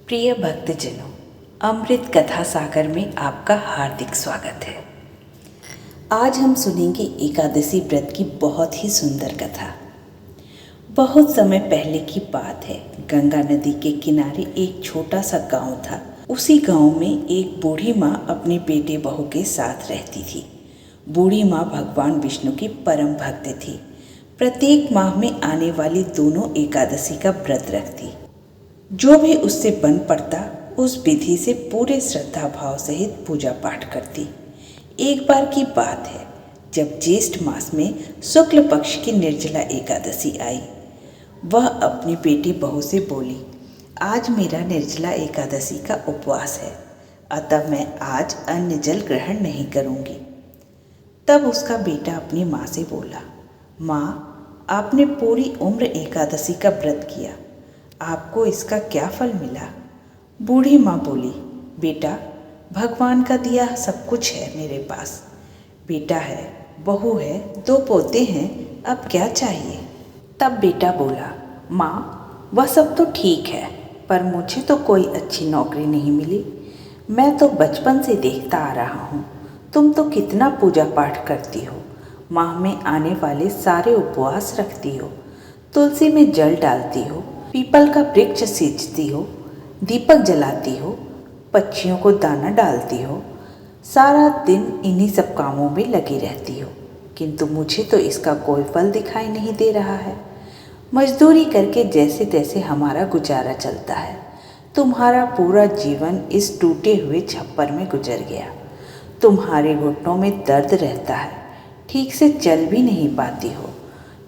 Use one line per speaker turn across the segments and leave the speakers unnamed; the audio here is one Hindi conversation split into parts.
प्रिय भक्तजनों, अमृत कथा सागर में आपका हार्दिक स्वागत है। आज हम सुनेंगे एकादशी व्रत की बहुत ही सुंदर कथा। बहुत समय पहले की बात है। गंगा नदी के किनारे एक छोटा सा गांव था। उसी गांव में एक बूढ़ी माँ अपने बेटे बहू के साथ रहती थी। बूढ़ी माँ भगवान विष्णु की परम भक्त थी। प्रत्येक माह में आने वाली दोनों एकादशी का व्रत रखती। जो भी उससे बन पड़ता उस विधि से पूरे श्रद्धा भाव सहित पूजा पाठ करती। एक बार की बात है, जब ज्येष्ठ मास में शुक्ल पक्ष की निर्जला एकादशी आई। वह अपनी बेटी बहू से बोली, आज मेरा निर्जला एकादशी का उपवास है, अतः मैं आज अन्न जल ग्रहण नहीं करूँगी। तब उसका बेटा अपनी माँ से बोला, माँ, आपने पूरी उम्र एकादशी का व्रत किया, आपको इसका क्या फल मिला? बूढ़ी माँ बोली, बेटा, भगवान का दिया सब कुछ है मेरे पास। बेटा है, बहू है, 2 पोते हैं, अब क्या चाहिए? तब बेटा बोला, माँ, वह सब तो ठीक है, पर मुझे तो कोई अच्छी नौकरी नहीं मिली। मैं तो बचपन से देखता आ रहा हूँ, तुम तो कितना पूजा पाठ करती हो, माह में आने वाले सारे उपवास रखती हो, तुलसी में जल डालती हो, पीपल का वृक्ष सींचती हो, दीपक जलाती हो, पक्षियों को दाना डालती हो, सारा दिन इन्हीं सब कामों में लगी रहती हो, किंतु मुझे तो इसका कोई फल दिखाई नहीं दे रहा है। मजदूरी करके जैसे तैसे हमारा गुजारा चलता है। तुम्हारा पूरा जीवन इस टूटे हुए छप्पर में गुजर गया। तुम्हारे घुटनों में दर्द रहता है, ठीक से चल भी नहीं पाती हो।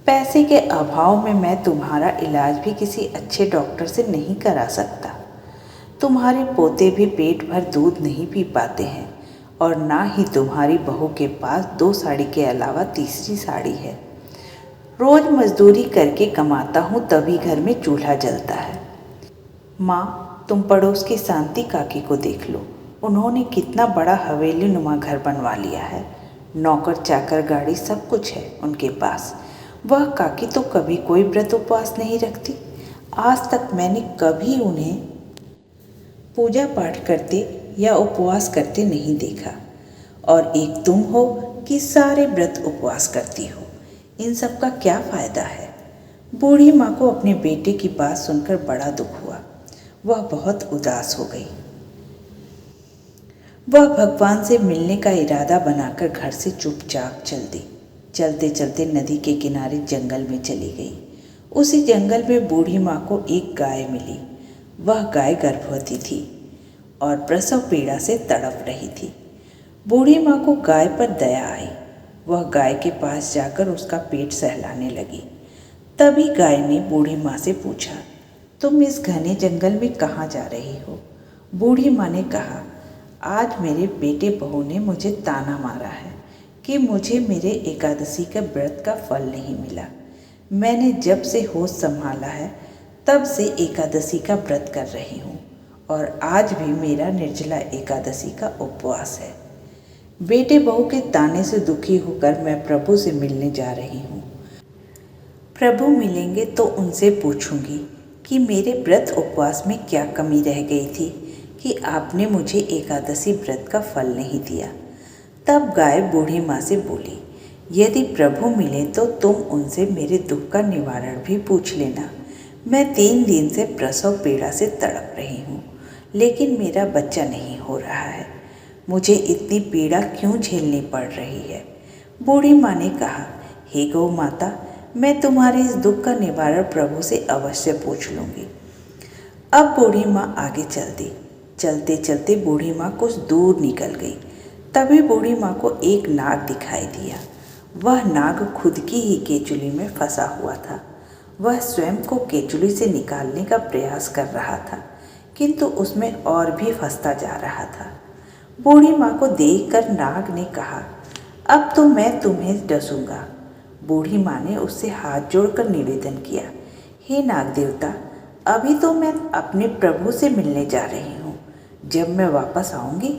पैसे के अभाव में मैं तुम्हारा इलाज भी किसी अच्छे डॉक्टर से नहीं करा सकता। तुम्हारे पोते भी पेट भर दूध नहीं पी पाते हैं, और ना ही तुम्हारी बहू के पास 2 साड़ी के अलावा तीसरी साड़ी है। रोज मजदूरी करके कमाता हूँ, तभी घर में चूल्हा जलता है। माँ, तुम पड़ोस की शांति काकी को देख लो, उन्होंने कितना बड़ा हवेली नुमा घर बनवा लिया है। नौकर चाकर गाड़ी सब कुछ है उनके पास। वह काकी तो कभी कोई व्रत उपवास नहीं रखती। आज तक मैंने कभी उन्हें पूजा पाठ करते या उपवास करते नहीं देखा। और एक तुम हो कि सारे व्रत उपवास करती हो। इन सब का क्या फ़ायदा है? बूढ़ी माँ को अपने बेटे की बात सुनकर बड़ा दुख हुआ। वह बहुत उदास हो गई। वह भगवान से मिलने का इरादा बनाकर घर से चुपचाप चल दी। चलते चलते नदी के किनारे जंगल में चली गई। उसी जंगल में बूढ़ी माँ को एक गाय मिली। वह गाय गर्भवती थी और प्रसव पीड़ा से तड़प रही थी। बूढ़ी माँ को गाय पर दया आई। वह गाय के पास जाकर उसका पेट सहलाने लगी। तभी गाय ने बूढ़ी माँ से पूछा, तुम इस घने जंगल में कहाँ जा रही हो? बूढ़ी माँ ने कहा, आज मेरे बेटे बहू ने मुझे ताना मारा है कि मुझे मेरे एकादशी के व्रत का फल नहीं मिला। मैंने जब से होश संभाला है तब से एकादशी का व्रत कर रही हूँ, और आज भी मेरा निर्जला एकादशी का उपवास है। बेटे बहू के ताने से दुखी होकर मैं प्रभु से मिलने जा रही हूँ। प्रभु मिलेंगे तो उनसे पूछूंगी कि मेरे व्रत उपवास में क्या कमी रह गई थी कि आपने मुझे एकादशी व्रत का फल नहीं दिया। तब गाय बूढ़ी माँ से बोली, यदि प्रभु मिले तो तुम उनसे मेरे दुख का निवारण भी पूछ लेना। मैं 3 दिन से प्रसव पीड़ा से तड़प रही हूँ, लेकिन मेरा बच्चा नहीं हो रहा है। मुझे इतनी पीड़ा क्यों झेलनी पड़ रही है? बूढ़ी माँ ने कहा, हे गौ माता, मैं तुम्हारे इस दुख का निवारण प्रभु से अवश्य पूछ लूँगी। अब बूढ़ी माँ आगे चल दी। चलते चलते बूढ़ी माँ कुछ दूर निकल गई। तभी बूढ़ी माँ को एक नाग दिखाई दिया। वह नाग खुद की ही केचुली में फंसा हुआ था। वह स्वयं को केचुली से निकालने का प्रयास कर रहा था, किंतु उसमें और भी फंसता जा रहा था। बूढ़ी माँ को देखकर नाग ने कहा, अब तो मैं तुम्हें डसूंगा। बूढ़ी माँ ने उससे हाथ जोड़कर निवेदन किया, हे नाग देवता, अभी तो मैं अपने प्रभु से मिलने जा रही हूँ। जब मैं वापस आऊँगी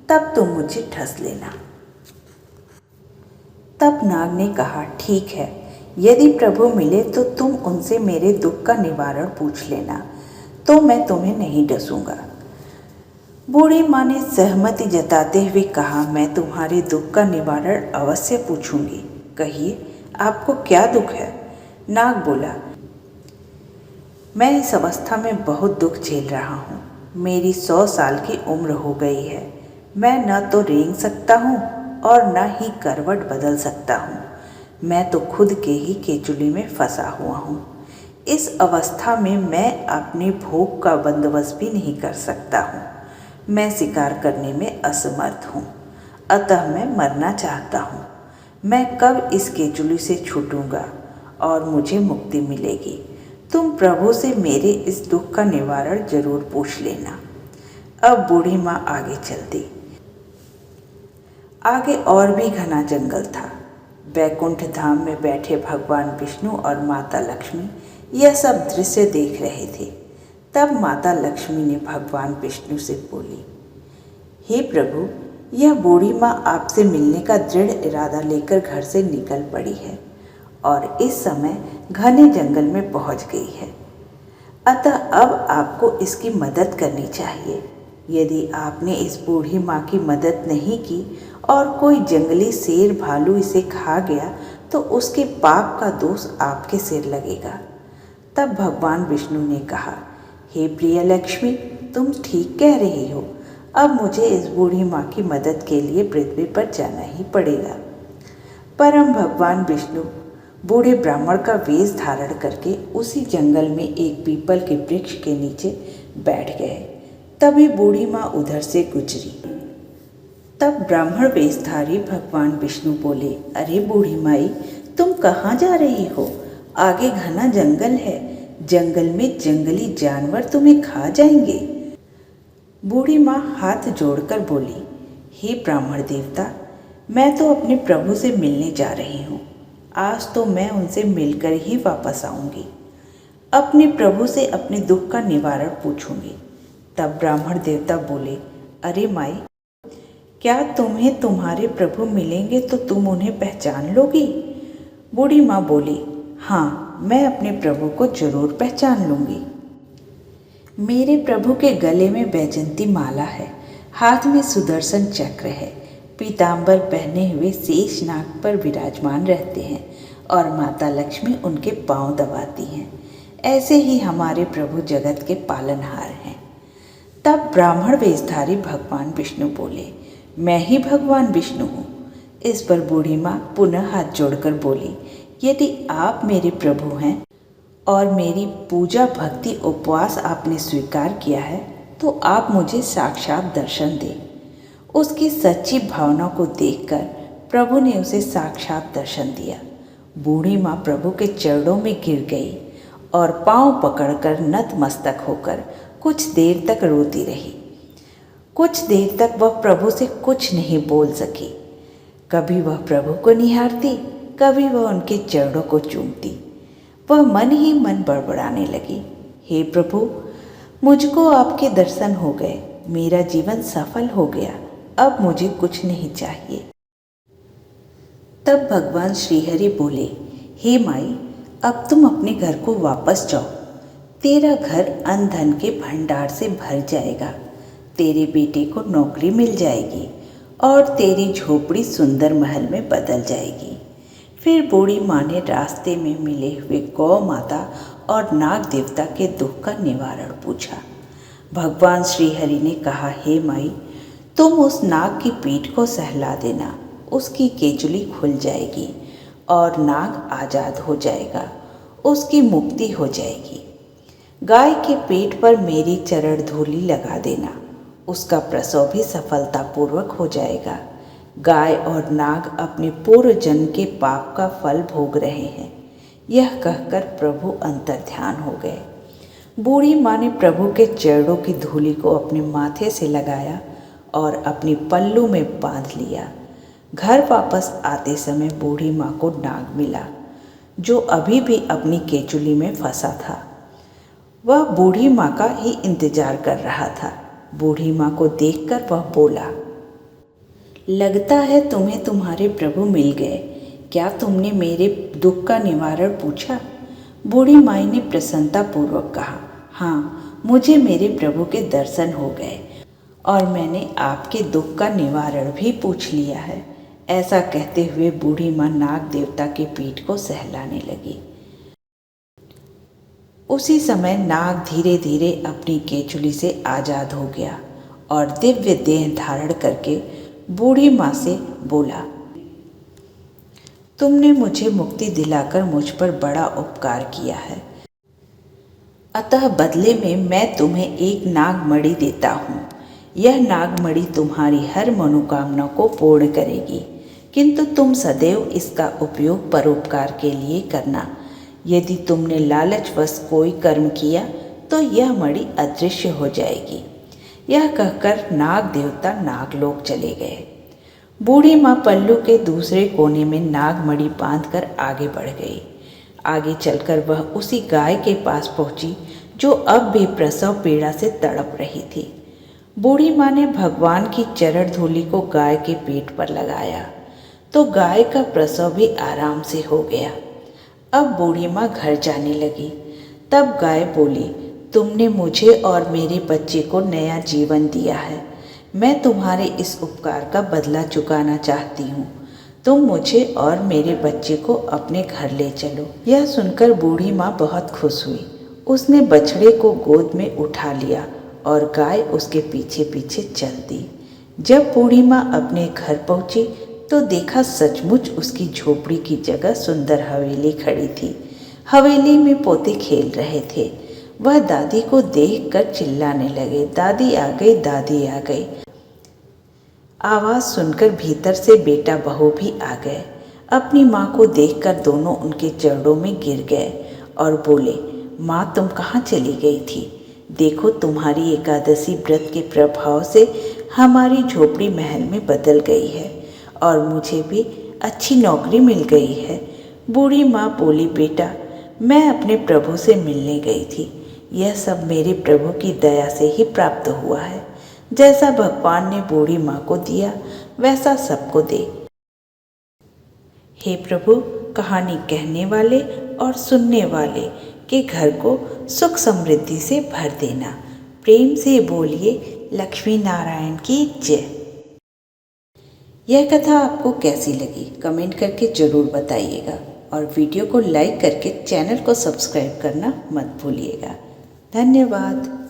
तब तुम मुझे ठस लेना। तब नाग ने कहा, ठीक है, यदि प्रभु मिले तो तुम उनसे मेरे दुख का निवारण पूछ लेना। तो मैं तुम्हें नहीं डसूंगा। बूढ़ी माँ ने सहमति जताते हुए कहा, मैं तुम्हारे दुख का निवारण अवश्य पूछूंगी। कहिए, आपको क्या दुख है? नाग बोला, मैं इस अवस्था में बहुत दुख झेल रहा हूँ। मेरी 100 साल की उम्र हो गई है। मैं न तो रेंग सकता हूँ और न ही करवट बदल सकता हूँ। मैं तो खुद के ही केचुली में फंसा हुआ हूँ। इस अवस्था में मैं अपने भोग का बंदोबस्त भी नहीं कर सकता हूँ। मैं शिकार करने में असमर्थ हूँ, अतः मैं मरना चाहता हूँ। मैं कब इस केचुली से छूटूंगा और मुझे मुक्ति मिलेगी? तुम प्रभु से मेरे इस दुख का निवारण जरूर पूछ लेना। अब बूढ़ी माँ आगे चल दी। आगे और भी घना जंगल था। वैकुंठ धाम में बैठे भगवान विष्णु और माता लक्ष्मी यह सब दृश्य देख रहे थे। तब माता लक्ष्मी ने भगवान विष्णु से बोली, हे प्रभु, यह बूढ़ी माँ आपसे मिलने का दृढ़ इरादा लेकर घर से निकल पड़ी है और इस समय घने जंगल में पहुंच गई है। अतः अब आपको इसकी मदद करनी चाहिए। यदि आपने इस बूढ़ी माँ की मदद नहीं की और कोई जंगली शेर भालू इसे खा गया तो उसके पाप का दोष आपके सिर लगेगा। तब भगवान विष्णु ने कहा, हे प्रिय लक्ष्मी, तुम ठीक कह रही हो। अब मुझे इस बूढ़ी माँ की मदद के लिए पृथ्वी पर जाना ही पड़ेगा। परम भगवान विष्णु बूढ़े ब्राह्मण का वेश धारण करके उसी जंगल में एक पीपल के वृक्ष के नीचे बैठ गए। तभी बूढ़ी माँ उधर से गुजरी। तब ब्राह्मण वेशधारी भगवान विष्णु बोले, अरे बूढ़ी माई, तुम कहाँ जा रही हो? आगे घना जंगल है। जंगल में जंगली जानवर तुम्हें खा जाएंगे। बूढ़ी माँ हाथ जोड़कर बोली, हे ब्राह्मण देवता, मैं तो अपने प्रभु से मिलने जा रही हूँ। आज तो मैं उनसे मिलकर ही वापस आऊँगी। अपने प्रभु से अपने दुख का निवारण पूछूंगी। तब ब्राह्मण देवता बोले, अरे माई, क्या तुम्हें तुम्हारे प्रभु मिलेंगे तो तुम उन्हें पहचान लोगी? बूढ़ी माँ बोली, हाँ, मैं अपने प्रभु को जरूर पहचान लूँगी। मेरे प्रभु के गले में बैजंती माला है, हाथ में सुदर्शन चक्र है, पीतांबर पहने हुए शेष नाग पर विराजमान रहते हैं और माता लक्ष्मी उनके पांव दबाती हैं। ऐसे ही हमारे प्रभु जगत के पालनहार हैं। तब ब्राह्मण वेशधारी भगवान विष्णु बोले, मैं ही भगवान विष्णु हूँ। इस पर बूढ़ी माँ पुनः हाथ जोड़कर बोली, यदि आप मेरे प्रभु हैं और मेरी पूजा भक्ति उपवास आपने स्वीकार किया है तो आप मुझे साक्षात दर्शन दें। उसकी सच्ची भावना को देखकर प्रभु ने उसे साक्षात दर्शन दिया। बूढ़ी माँ प्रभु के चरणों में गिर गई और पांव पकड़कर नतमस्तक होकर कुछ देर तक रोती रही। कुछ देर तक वह प्रभु से कुछ नहीं बोल सकी। कभी वह प्रभु को निहारती, कभी वह उनके चरणों को चूमती। वह मन ही मन बड़बड़ाने लगी, हे प्रभु, मुझको आपके दर्शन हो गए, मेरा जीवन सफल हो गया, अब मुझे कुछ नहीं चाहिए। तब भगवान श्रीहरि बोले, हे माई, अब तुम अपने घर को वापस जाओ। तेरा घर अन्न धन के भंडार से भर जाएगा। तेरे बेटे को नौकरी मिल जाएगी और तेरी झोपड़ी सुंदर महल में बदल जाएगी। फिर बूढ़ी माँ ने रास्ते में मिले हुए गौ माता और नाग देवता के दुख का निवारण पूछा। भगवान श्रीहरि ने कहा, हे माई, तुम उस नाग की पीठ को सहला देना, उसकी केचुली खुल जाएगी और नाग आज़ाद हो जाएगा, उसकी मुक्ति हो जाएगी। गाय के पेट पर मेरी चरण धूलि लगा देना, उसका प्रसव भी सफलतापूर्वक हो जाएगा। गाय और नाग अपने पूर्व जन्म के पाप का फल भोग रहे हैं। यह कहकर प्रभु अंतर्ध्यान हो गए। बूढ़ी माँ ने प्रभु के चरणों की धूलि को अपने माथे से लगाया और अपनी पल्लू में बांध लिया। घर वापस आते समय बूढ़ी माँ को नाग मिला, जो अभी भी अपनी केचुली में फंसा था। वह बूढ़ी माँ का ही इंतजार कर रहा था। बूढ़ी माँ को देखकर वह बोला, लगता है तुम्हें तुम्हारे प्रभु मिल गए। क्या तुमने मेरे दुख का निवारण पूछा? बूढ़ी माई ने प्रसन्नतापूर्वक कहा, हाँ, मुझे मेरे प्रभु के दर्शन हो गए और मैंने आपके दुख का निवारण भी पूछ लिया है। ऐसा कहते हुए बूढ़ी माँ नाग देवता की पीठ को सहलाने लगी। उसी समय नाग धीरे धीरे अपनी केचुली से आज़ाद हो गया और दिव्य देह धारण करके बूढ़ी माँ से बोला, तुमने मुझे मुक्ति दिलाकर मुझ पर बड़ा उपकार किया है, अतः बदले में मैं तुम्हें एक नागमणि देता हूँ। यह नागमणि तुम्हारी हर मनोकामना को पूर्ण करेगी, किंतु तुम सदैव इसका उपयोग परोपकार के लिए करना। यदि तुमने लालचवश कोई कर्म किया तो यह मणि अदृश्य हो जाएगी। यह कहकर नाग देवता नागलोक चले गए। बूढ़ी माँ पल्लू के दूसरे कोने में नागमणि बांधकर आगे बढ़ गई। आगे चलकर वह उसी गाय के पास पहुंची जो अब भी प्रसव पीड़ा से तड़प रही थी। बूढ़ी माँ ने भगवान की चरण धूलि को गाय के पेट पर लगाया तो गाय का प्रसव भी आराम से हो गया। अब बूढ़ी माँ घर जाने लगी। तब गाय बोली, तुमने मुझे और मेरे बच्चे को नया जीवन दिया है। मैं तुम्हारे इस उपकार का बदला चुकाना चाहती हूँ। तुम मुझे और मेरे बच्चे को अपने घर ले चलो। यह सुनकर बूढ़ी माँ बहुत खुश हुई। उसने बछड़े को गोद में उठा लिया और गाय उसके पीछे पीछे चल दी। जब बूढ़ी माँ अपने घर पहुँची तो देखा सचमुच उसकी झोपड़ी की जगह सुंदर हवेली खड़ी थी। हवेली में पोते खेल रहे थे। वह दादी को देखकर चिल्लाने लगे, दादी आ गई, दादी आ गई। आवाज़ सुनकर भीतर से बेटा बहू भी आ गए। अपनी माँ को देखकर दोनों उनके चरणों में गिर गए और बोले, माँ तुम कहाँ चली गई थी? देखो तुम्हारी एकादशी व्रत के प्रभाव से हमारी झोपड़ी महल में बदल गई है और मुझे भी अच्छी नौकरी मिल गई है। बूढ़ी माँ बोली, बेटा मैं अपने प्रभु से मिलने गई थी। यह सब मेरे प्रभु की दया से ही प्राप्त हुआ है। जैसा भगवान ने बूढ़ी माँ को दिया वैसा सबको दे। हे प्रभु, कहानी कहने वाले और सुनने वाले के घर को सुख समृद्धि से भर देना। प्रेम से बोलिए लक्ष्मी नारायण की जय। यह कथा आपको कैसी लगी कमेंट करके ज़रूर बताइएगा और वीडियो को लाइक करके चैनल को सब्सक्राइब करना मत भूलिएगा। धन्यवाद।